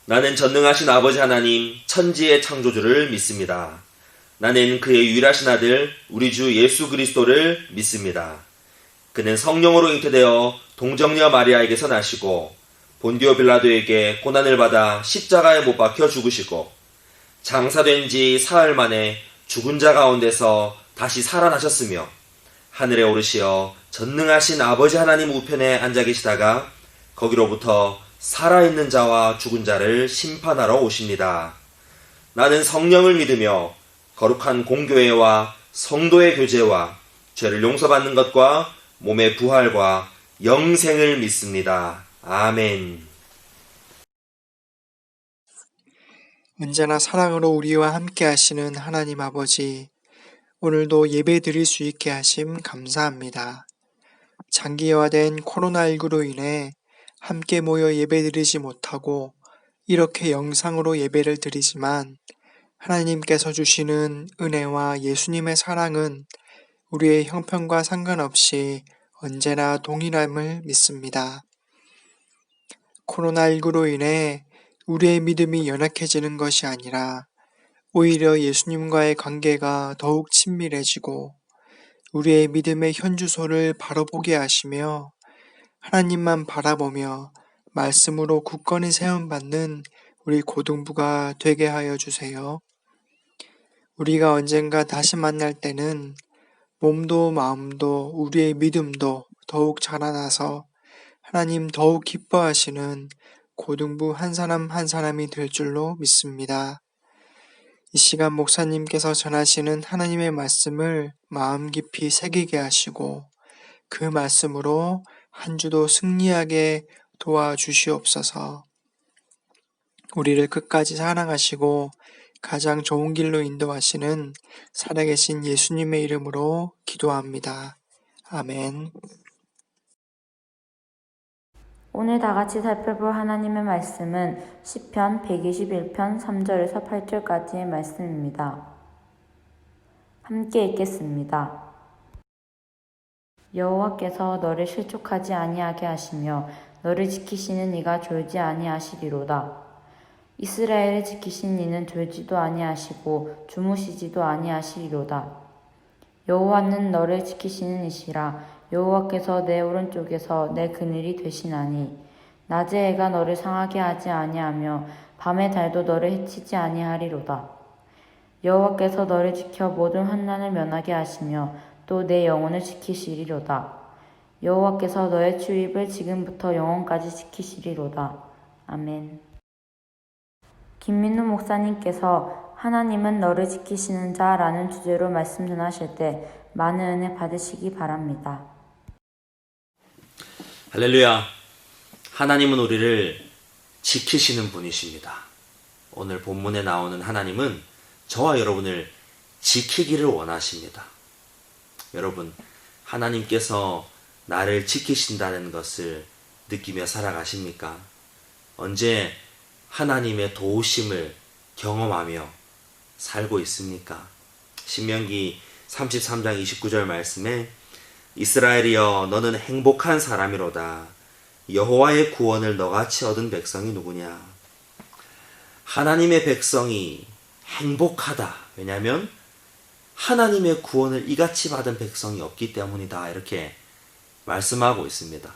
나는 전능하신 아버지 하나님, 천지의 창조주를 믿습니다. 나는 그의 유일하신 아들, 우리 주 예수 그리스도를 믿습니다. 그는 성령으로 잉태되어 동정녀 마리아에게서 나시고 본디오 빌라도에게 고난을 받아 십자가에 못 박혀 죽으시고 장사된 지 사흘 만에 죽은 자 가운데서 다시 살아나셨으며 하늘에 오르시어 전능하신 아버지 하나님 우편에 앉아 계시다가 거기로부터 살아있는 자와 죽은 자를 심판하러 오십니다. 나는 성령을 믿으며 거룩한 공교회와 성도의 교제와 죄를 용서받는 것과 몸의 부활과 영생을 믿습니다. 아멘. 언제나 사랑으로 우리와 함께 하시는 하나님 아버지, 오늘도 예배 드릴 수 있게 하심 감사합니다. 장기화된 코로나19로 인해 함께 모여 예배 드리지 못하고 이렇게 영상으로 예배를 드리지만 하나님께서 주시는 은혜와 예수님의 사랑은 우리의 형편과 상관없이 언제나 동일함을 믿습니다. 코로나19로 인해 우리의 믿음이 연약해지는 것이 아니라 오히려 예수님과의 관계가 더욱 친밀해지고 우리의 믿음의 현주소를 바로 보게 하시며 하나님만 바라보며 말씀으로 굳건히 세움받는 우리 고등부가 되게 하여 주세요. 우리가 언젠가 다시 만날 때는 몸도 마음도 우리의 믿음도 더욱 자라나서 하나님 더욱 기뻐하시는 고등부 한 사람 한 사람이 될 줄로 믿습니다. 이 시간 목사님께서 전하시는 하나님의 말씀을 마음 깊이 새기게 하시고 그 말씀으로 한 주도 승리하게 도와주시옵소서. 우리를 끝까지 사랑하시고 가장 좋은 길로 인도하시는 살아계신 예수님의 이름으로 기도합니다. 아멘. 오늘 다같이 살펴볼 하나님의 말씀은 시편 121편 3절에서 8절까지의 말씀입니다. 함께 읽겠습니다. 여호와께서 너를 실족하지 아니하게 하시며 너를 지키시는 이가 졸지 아니하시리로다. 이스라엘을 지키신 이는 졸지도 아니하시고 주무시지도 아니하시리로다. 여호와는 너를 지키시는 이시라. 여호와께서 내 오른쪽에서 내 그늘이 되시나니 낮의 해가 너를 상하게 하지 아니하며 밤의 달도 너를 해치지 아니하리로다. 여호와께서 너를 지켜 모든 환난을 면하게 하시며 또 내 영혼을 지키시리로다. 여호와께서 너의 출입을 지금부터 영원까지 지키시리로다. 아멘. 김민우 목사님께서 하나님은 너를 지키시는 자라는 주제로 말씀 전하실 때 많은 은혜 받으시기 바랍니다. 할렐루야. 하나님은 우리를 지키시는 분이십니다. 오늘 본문에 나오는 하나님은 저와 여러분을 지키기를 원하십니다. 여러분, 하나님께서 나를 지키신다는 것을 느끼며 살아가십니까? 언제 하나님의 도우심을 경험하며 살고 있습니까? 신명기 33장 29절 말씀에 이스라엘이여 너는 행복한 사람이로다. 여호와의 구원을 너같이 얻은 백성이 누구냐? 하나님의 백성이 행복하다. 왜냐하면 하나님의 구원을 이같이 받은 백성이 없기 때문이다. 이렇게 말씀하고 있습니다.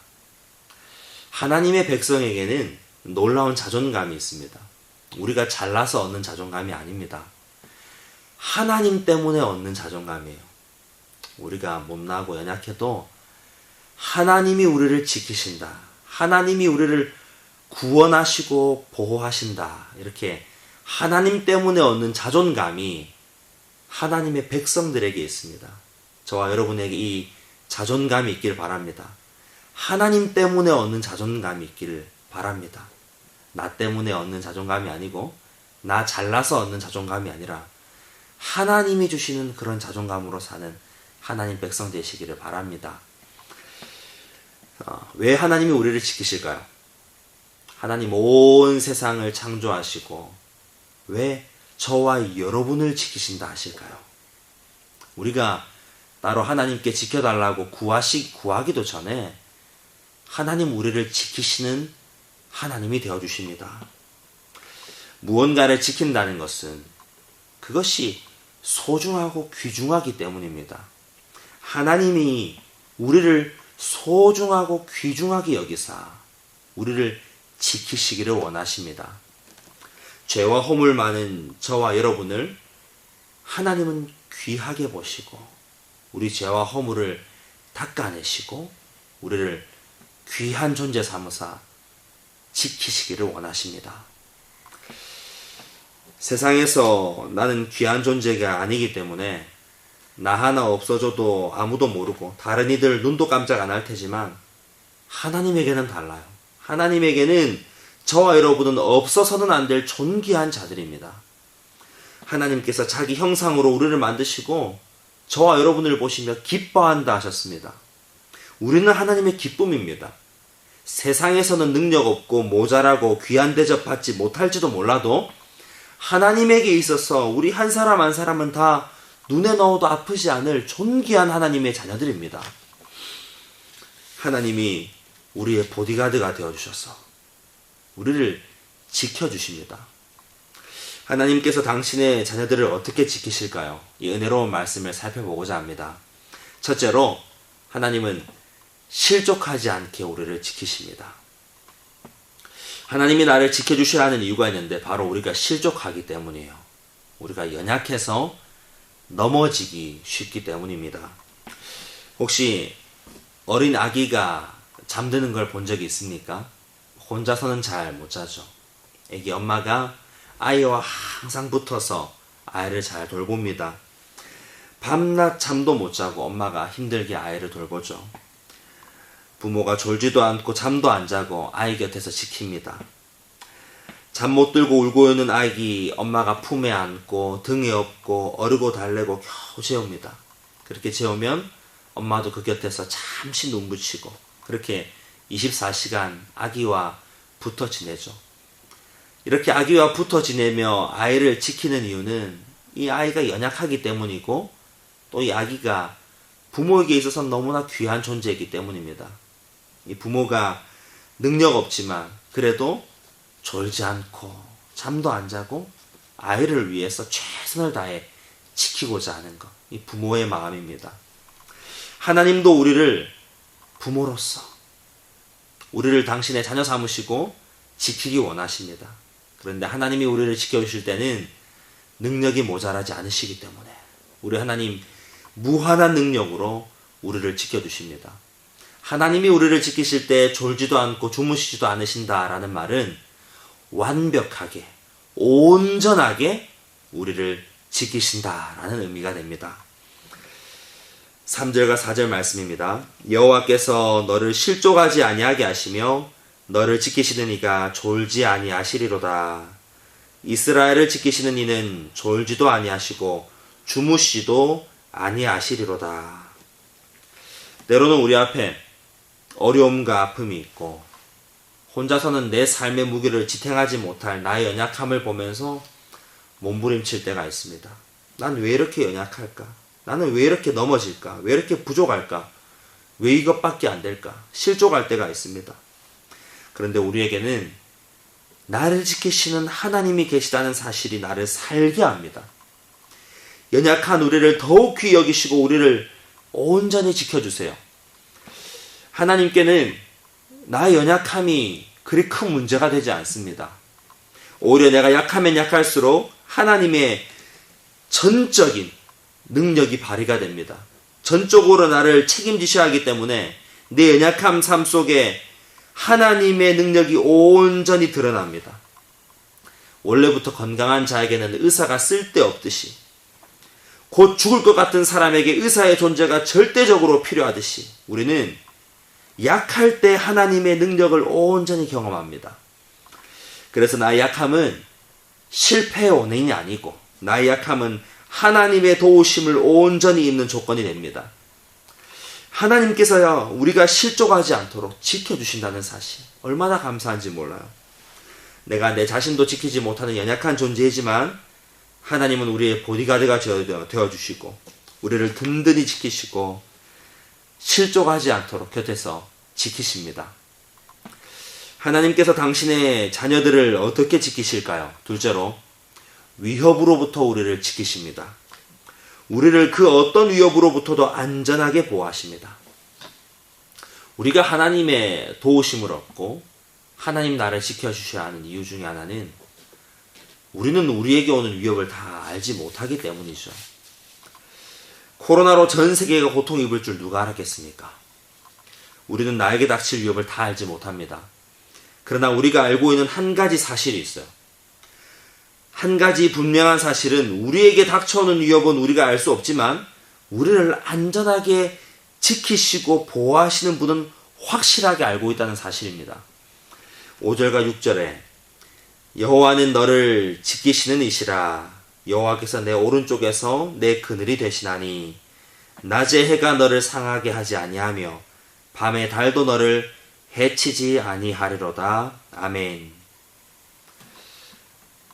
하나님의 백성에게는 놀라운 자존감이 있습니다. 우리가 잘나서 얻는 자존감이 아닙니다. 하나님 때문에 얻는 자존감이에요. 우리가 못나고 연약해도 하나님이 우리를 지키신다. 하나님이 우리를 구원하시고 보호하신다. 이렇게 하나님 때문에 얻는 자존감이 하나님의 백성들에게 있습니다. 저와 여러분에게 이 자존감이 있기를 바랍니다. 하나님 때문에 얻는 자존감이 있기를 바랍니다. 나 때문에 얻는 자존감이 아니고 나 잘나서 얻는 자존감이 아니라 하나님이 주시는 그런 자존감으로 사는 하나님 백성 되시기를 바랍니다. 왜 하나님이 우리를 지키실까요? 하나님 온 세상을 창조하시고 왜 저와 여러분을 지키신다 하실까요? 우리가 따로 하나님께 지켜달라고 구하기도 전에 하나님 우리를 지키시는 하나님이 되어주십니다. 무언가를 지킨다는 것은 그것이 소중하고 귀중하기 때문입니다. 하나님이 우리를 소중하고 귀중하게 여기사 우리를 지키시기를 원하십니다. 죄와 허물 많은 저와 여러분을 하나님은 귀하게 보시고 우리 죄와 허물을 닦아내시고 우리를 귀한 존재 삼으사 지키시기를 원하십니다. 세상에서 나는 귀한 존재가 아니기 때문에 나 하나 없어져도 아무도 모르고 다른 이들 눈도 깜짝 안 할 테지만 하나님에게는 달라요. 하나님에게는 저와 여러분은 없어서는 안 될 존귀한 자들입니다. 하나님께서 자기 형상으로 우리를 만드시고 저와 여러분을 보시며 기뻐한다 하셨습니다. 우리는 하나님의 기쁨입니다. 세상에서는 능력 없고 모자라고 귀한 대접 받지 못할지도 몰라도 하나님에게 있어서 우리 한 사람 한 사람은 다 눈에 넣어도 아프지 않을 존귀한 하나님의 자녀들입니다. 하나님이 우리의 보디가드가 되어주셔서 우리를 지켜주십니다. 하나님께서 당신의 자녀들을 어떻게 지키실까요? 이 은혜로운 말씀을 살펴보고자 합니다. 첫째로 하나님은 실족하지 않게 우리를 지키십니다. 하나님이 나를 지켜주시라는 이유가 있는데 바로 우리가 실족하기 때문이에요. 우리가 연약해서 넘어지기 쉽기 때문입니다. 혹시 어린 아기가 잠드는 걸 본 적이 있습니까? 혼자서는 잘 못 자죠. 애기 엄마가 아이와 항상 붙어서 아이를 잘 돌봅니다. 밤낮 잠도 못 자고 엄마가 힘들게 아이를 돌보죠. 부모가 졸지도 않고 잠도 안 자고 아이 곁에서 지킵니다. 잠 못 들고 울고 있는 아기 엄마가 품에 안고 등에 업고 어르고 달래고 겨우 재웁니다. 그렇게 재우면 엄마도 그 곁에서 잠시 눈 붙이고 그렇게 24시간 아기와 붙어 지내죠. 이렇게 아기와 붙어 지내며 아이를 지키는 이유는 이 아이가 연약하기 때문이고 또 이 아기가 부모에게 있어서는 너무나 귀한 존재이기 때문입니다. 이 부모가 능력 없지만 그래도 졸지 않고 잠도 안 자고 아이를 위해서 최선을 다해 지키고자 하는 것, 이 부모의 마음입니다. 하나님도 우리를 부모로서 우리를 당신의 자녀 삼으시고 지키기 원하십니다. 그런데 하나님이 우리를 지켜주실 때는 능력이 모자라지 않으시기 때문에 우리 하나님 무한한 능력으로 우리를 지켜주십니다. 하나님이 우리를 지키실 때 졸지도 않고 주무시지도 않으신다라는 말은 완벽하게 온전하게 우리를 지키신다라는 의미가 됩니다. 3절과 4절 말씀입니다. 여호와께서 너를 실족하지 아니하게 하시며 너를 지키시는 이가 졸지 아니하시리로다. 이스라엘을 지키시는 이는 졸지도 아니하시고 주무시지도 아니하시리로다. 때로는 우리 앞에 어려움과 아픔이 있고 혼자서는 내 삶의 무게를 지탱하지 못할 나의 연약함을 보면서 몸부림칠 때가 있습니다. 난 왜 이렇게 연약할까? 나는 왜 이렇게 넘어질까? 왜 이렇게 부족할까? 왜 이것밖에 안 될까? 실족할 때가 있습니다. 그런데 우리에게는 나를 지키시는 하나님이 계시다는 사실이 나를 살게 합니다. 연약한 우리를 더욱 귀히 여기시고 우리를 온전히 지켜주세요. 하나님께는 나의 연약함이 그리 큰 문제가 되지 않습니다. 오히려 내가 약하면 약할수록 하나님의 전적인 능력이 발휘가 됩니다. 전적으로 나를 책임지셔야 하기 때문에 내 연약함 삶 속에 하나님의 능력이 온전히 드러납니다. 원래부터 건강한 자에게는 의사가 쓸데없듯이 곧 죽을 것 같은 사람에게 의사의 존재가 절대적으로 필요하듯이 우리는 약할 때 하나님의 능력을 온전히 경험합니다. 그래서 나의 약함은 실패의 원인이 아니고 나의 약함은 하나님의 도우심을 온전히 입는 조건이 됩니다. 하나님께서야 우리가 실족하지 않도록 지켜주신다는 사실 얼마나 감사한지 몰라요. 내가 내 자신도 지키지 못하는 연약한 존재이지만 하나님은 우리의 보디가드가 되어주시고 우리를 든든히 지키시고 실족하지 않도록 곁에서 지키십니다. 하나님께서 당신의 자녀들을 어떻게 지키실까요? 둘째로, 위협으로부터 우리를 지키십니다. 우리를 그 어떤 위협으로부터도 안전하게 보호하십니다. 우리가 하나님의 도우심을 얻고 하나님 나를 지켜주셔야 하는 이유 중에 하나는 우리는 우리에게 오는 위협을 다 알지 못하기 때문이죠. 코로나로 전 세계가 고통 입을 줄 누가 알았겠습니까? 우리는 나에게 닥칠 위협을 다 알지 못합니다. 그러나 우리가 알고 있는 한 가지 사실이 있어요. 한 가지 분명한 사실은 우리에게 닥쳐오는 위협은 우리가 알 수 없지만 우리를 안전하게 지키시고 보호하시는 분은 확실하게 알고 있다는 사실입니다. 5절과 6절에 여호와는 너를 지키시는 이시라. 여호와께서 내 오른쪽에서 내 그늘이 되시나니 낮에 해가 너를 상하게 하지 아니하며 밤에 달도 너를 해치지 아니하리로다. 아멘.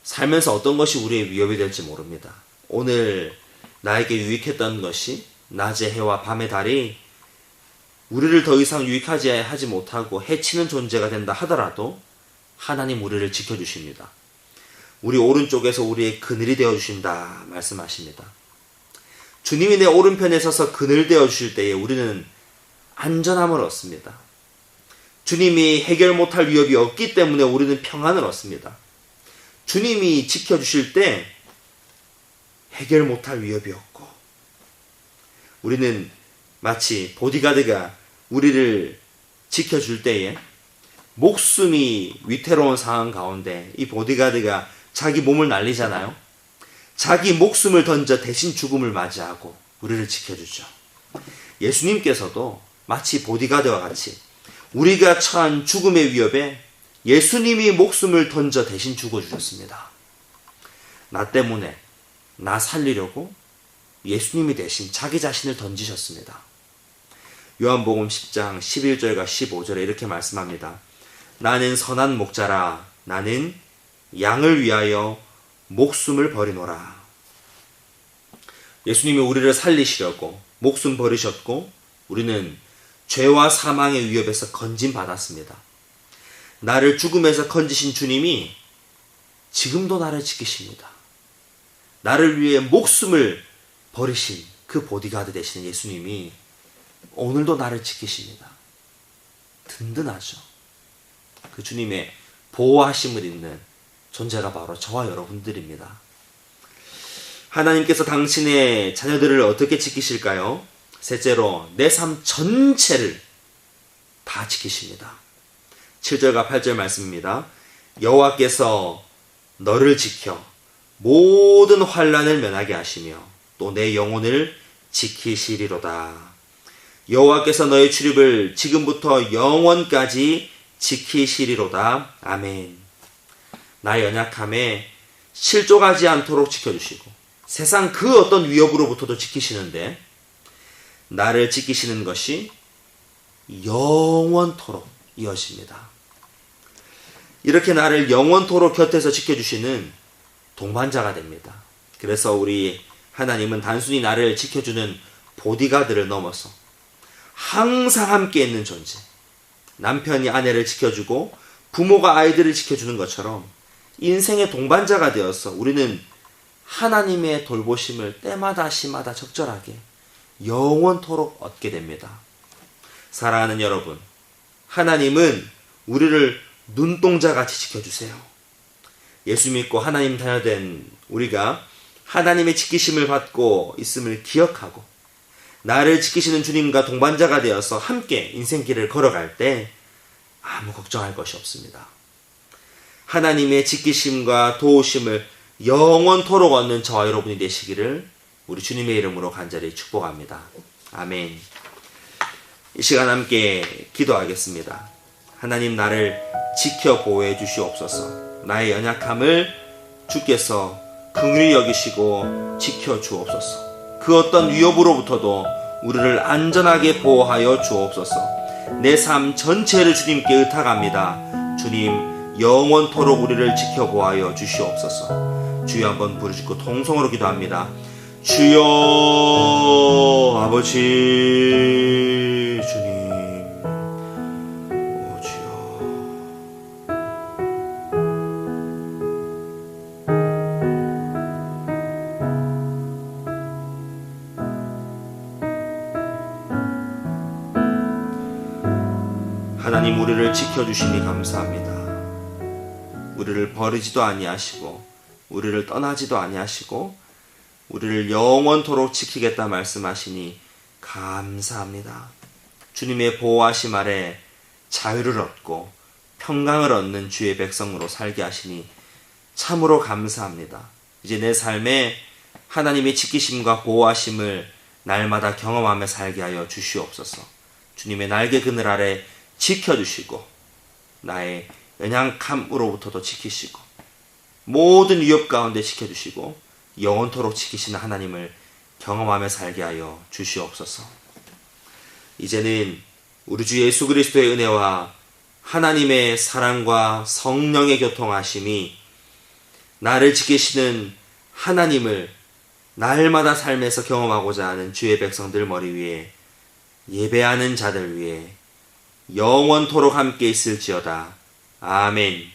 살면서 어떤 것이 우리의 위협이 될지 모릅니다. 오늘 나에게 유익했던 것이 낮의 해와 밤의 달이 우리를 더 이상 하지 못하고 해치는 존재가 된다 하더라도 하나님 우리를 지켜주십니다. 우리 오른쪽에서 우리의 그늘이 되어주신다 말씀하십니다. 주님이 내 오른편에 서서 그늘 되어주실 때에 우리는 안전함을 얻습니다. 주님이 해결 못할 위협이 없기 때문에 우리는 평안을 얻습니다. 주님이 지켜주실 때 해결 못할 위협이 없고 우리는 마치 보디가드가 우리를 지켜줄 때에 목숨이 위태로운 상황 가운데 이 보디가드가 자기 몸을 날리잖아요. 자기 목숨을 던져 대신 죽음을 맞이하고 우리를 지켜주죠. 예수님께서도 마치 보디가드와 같이 우리가 처한 죽음의 위협에 예수님이 목숨을 던져 대신 죽어주셨습니다. 나 때문에 나 살리려고 예수님이 대신 자기 자신을 던지셨습니다. 요한복음 10장 11절과 15절에 이렇게 말씀합니다. 나는 선한 목자라. 나는 양을 위하여 목숨을 버리노라. 예수님이 우리를 살리시려고 목숨 버리셨고 우리는 죄와 사망의 위협에서 건진받았습니다. 나를 죽음에서 건지신 주님이 지금도 나를 지키십니다. 나를 위해 목숨을 버리신 그 보디가드 되시는 예수님이 오늘도 나를 지키십니다. 든든하죠. 그 주님의 보호하심을 입는 존재가 바로 저와 여러분들입니다. 하나님께서 당신의 자녀들을 어떻게 지키실까요? 셋째로 내 삶 전체를 다 지키십니다. 7절과 8절 말씀입니다. 여호와께서 너를 지켜 모든 환난을 면하게 하시며 또 내 영혼을 지키시리로다. 여호와께서 너의 출입을 지금부터 영원까지 지키시리로다. 아멘. 나의 연약함에 실족하지 않도록 지켜주시고 세상 그 어떤 위협으로부터도 지키시는데 나를 지키시는 것이 영원토록 이어집니다. 이렇게 나를 영원토록 곁에서 지켜주시는 동반자가 됩니다. 그래서 우리 하나님은 단순히 나를 지켜주는 보디가드를 넘어서 항상 함께 있는 존재, 남편이 아내를 지켜주고 부모가 아이들을 지켜주는 것처럼 인생의 동반자가 되어서 우리는 하나님의 돌보심을 때마다 시마다 적절하게 영원토록 얻게 됩니다. 사랑하는 여러분, 하나님은 우리를 눈동자같이 지켜주세요. 예수 믿고 하나님 자녀된 우리가 하나님의 지키심을 받고 있음을 기억하고 나를 지키시는 주님과 동반자가 되어서 함께 인생길을 걸어갈 때 아무 걱정할 것이 없습니다. 하나님의 지키심과 도우심을 영원토록 얻는 저와 여러분이 되시기를 우리 주님의 이름으로 간절히 축복합니다. 아멘. 이 시간 함께 기도하겠습니다. 하나님 나를 지켜 보호해 주시옵소서. 나의 연약함을 주께서 긍휼히 여기시고 지켜 주옵소서. 그 어떤 위협으로부터도 우리를 안전하게 보호하여 주옵소서. 내 삶 전체를 주님께 의탁합니다. 주님 영원토록 우리를 지켜 보호하여 주시옵소서. 주여 한번 부르짖고 통성으로 기도합니다. 주여 아버지 주님, 오 주여 하나님, 우리를 지켜주시니 감사합니다. 우리를 버리지도 아니하시고 우리를 떠나지도 아니하시고 우리를 영원토록 지키겠다 말씀하시니 감사합니다. 주님의 보호하심 아래 자유를 얻고 평강을 얻는 주의 백성으로 살게 하시니 참으로 감사합니다. 이제 내 삶에 하나님의 지키심과 보호하심을 날마다 경험하며 살게 하여 주시옵소서. 주님의 날개 그늘 아래 지켜주시고 나의 연약함으로부터도 지키시고 모든 위협 가운데 지켜주시고 영원토록 지키시는 하나님을 경험하며 살게 하여 주시옵소서. 이제는 우리 주 예수 그리스도의 은혜와 하나님의 사랑과 성령의 교통하심이 나를 지키시는 하나님을 날마다 삶에서 경험하고자 하는 주의 백성들 머리 위에, 예배하는 자들 위에 영원토록 함께 있을지어다. 아멘.